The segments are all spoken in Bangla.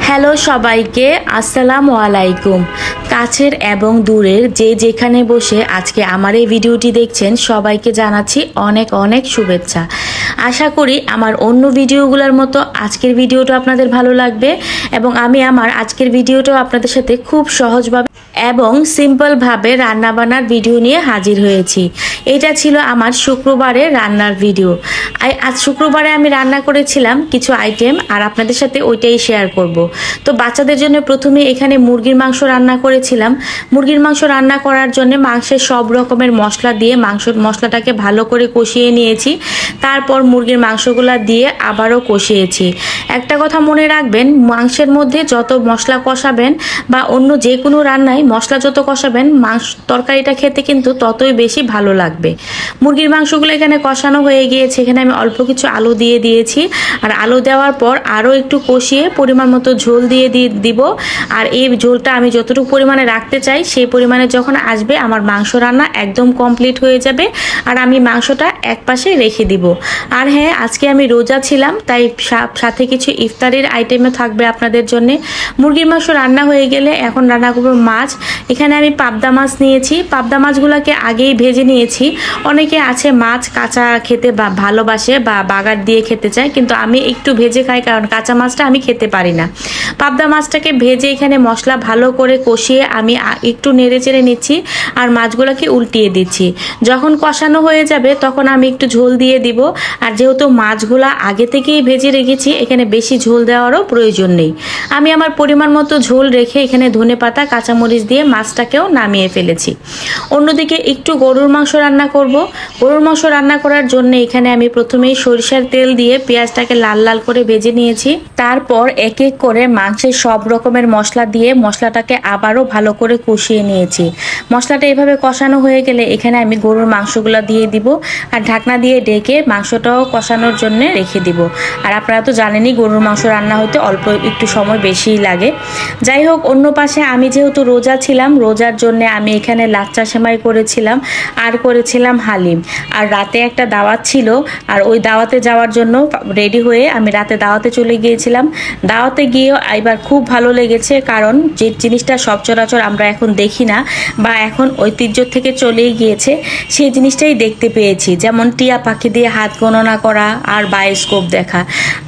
হ্যালো সবাইকে, আসসালামু আলাইকুম। কাছের এবং দূরের যে যেখানে বসে আজকে আমার এই ভিডিওটি দেখছেন সবাইকে জানাচ্ছি অনেক অনেক শুভেচ্ছা। আশা করি আমার অন্য ভিডিওগুলোর মতো আজকের ভিডিওটা আপনাদের ভালো লাগবে এবং আমি আমার আজকের ভিডিওটাও আপনাদের সাথে খুব সহজভাবে এবং সিম্পলভাবে রান্নাবান্নার ভিডিও নিয়ে হাজির হয়েছি। এটা ছিল আমার শুক্রবারের রান্নার ভিডিও। আজ শুক্রবারে আমি রান্না করেছিলাম কিছু আইটেম আর আপনাদের সাথে ওইটাই শেয়ার করব। তো বাচ্চাদের জন্য প্রথমে এখানে মুরগির মাংস রান্না করেছিলাম। মুরগির মাংস রান্না করার জন্য মাংসের সব রকমের মশলা দিয়ে মশলাটাকে ভালো করে কষিয়ে নিয়েছি। তারপর মুরগির মাংসগুলা দিয়ে আবারও কষিয়েছি। একটা কথা মনে রাখবেন, মাংসের মধ্যে যত মশলা কষাবেন বা অন্য যে কোনো রান্নায় মশলা যত কষাবেন তরকারিটা খেতে কিন্তু ততই বেশি ভালো লাগবে। মুরগির মাংসগুলো এখানে কষানো হয়ে গিয়েছে। এখানে আমি অল্প কিছু আলু দিয়ে দিয়েছি আর আলু দেওয়ার পর আরও একটু কষিয়ে পরিমাণ মতো ঝোল দিয়ে দিব। আর এই ঝোলটা আমি যতটুকু পরিমাণে রাখতে চাই সেই পরিমাণে যখন আসবে আমার মাংস রান্না একদম কমপ্লিট হয়ে যাবে আর আমি মাংসটা এক পাশে রেখে দিব। আর হ্যাঁ, আজকে আমি রোজা ছিলাম, তাই সাথে কিছু ইফতারির আইটেমও থাকবে আপনাদের জন্য। মুরগির মাংস রান্না হয়ে গেলে এখন রান্না করব মাছ। এখানে আমি পাবদা মাছ নিয়েছি। পাবদা মাছগুলোকে আগেই ভেজে নিয়েছি। অনেকে আছে মাছ কাঁচা খেতে ভালোবাসে বা বাগার দিয়ে খেতে চায়, কিন্তু আমি একটু ভেজে খাই কারণ কাঁচা মাছটা আমি খেতে পারি না। পাবদা মাছটাকে ভেজে এখানে মশলা ভালো করে কষিয়ে আমি একটু নেড়ে চেড়ে নিচ্ছি আর মাছগুলোকে উল্টিয়ে দিচ্ছি। যখন কষানো হয়ে যাবে তখন আমি একটু ঝোল দিয়ে দিব। আর যেহেতু মাছগুলা আগে থেকেই ভেজে রেখেছি, এখানে বেশি ঝোল দেওয়ারও প্রয়োজন নেই। আমি আমার পরিমাণ মতো ঝোল রেখে এখানে ধনেপাতা কাঁচামরিচ দিয়ে মাছটাকেও নামিয়ে ফেলেছি। অন্যদিকে একটু গরুর মাংস রান্না করব। গরুর মাংস রান্না করার জন্য এখানে আমি প্রথমেই সরিষার তেল দিয়ে পেঁয়াজটাকে লাল লাল করে ভেজে নিয়েছি। তারপর এক এক করে মাংসের সব রকমের মশলা দিয়ে মশলাটাকে আবারও ভালো করে কষিয়ে নিয়েছি। মশলাটা এভাবে কষানো হয়ে গেলে এখানে আমি গরুর মাংসগুলো দিয়ে দিব আর ঢাকনা দিয়ে ডেকে মাংসটাও কষানোর জন্য রেখে দিব। আর আপনারা তো জানেনই গরুর মাংস রান্না হতে অল্প একটু সময় বেশিই লাগে। যাই হোক, অন্য পাশে আমি যেহেতু রোজা ছিলাম, রোজার জন্য আমি এখানে লাচ্চা সেমাই করেছিলাম আর করেছিলাম হালিম। আর রাতে একটা দাওয়াত ছিল, আর ওই দাওয়াতে যাওয়ার জন্য রেডি হয়ে আমি রাতে দাওয়াতে চলে গিয়েছিলাম। দাওয়াতে গিয়েও এবার খুব ভালো লেগেছে, কারণ যে জিনিসটা সচরাচর আমরা এখন দেখি না বা এখন ঐতিহ্য থেকে চলেই গিয়েছে, সেই জিনিসটাই দেখতে পেয়েছি। যেমন টিয়া পাখি দিয়ে হাত গণনা করা আর বায়োস্কোপ দেখা।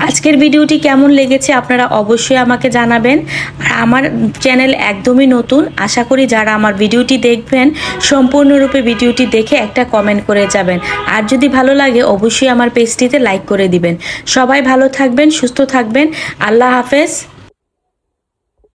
আজকের ভিডিওটি কেমন লেগেছে আপনারা অবশ্যই আমাকে জানাবেন। আর আমার চ্যানেল একদমই নতুন, আশা করি যারা আমার ভিডিওটি দেখবেন সম্পূর্ণরূপে ভিডিওটি দেখে একটা কমেন্ট করে যাবেন। আর যদি ভালো লাগে অবশ্যই আমার পেজটিতে লাইক করে দিবেন। সবাই ভালো থাকবেন, সুস্থ থাকবেন। আল্লাহ হাফেজ।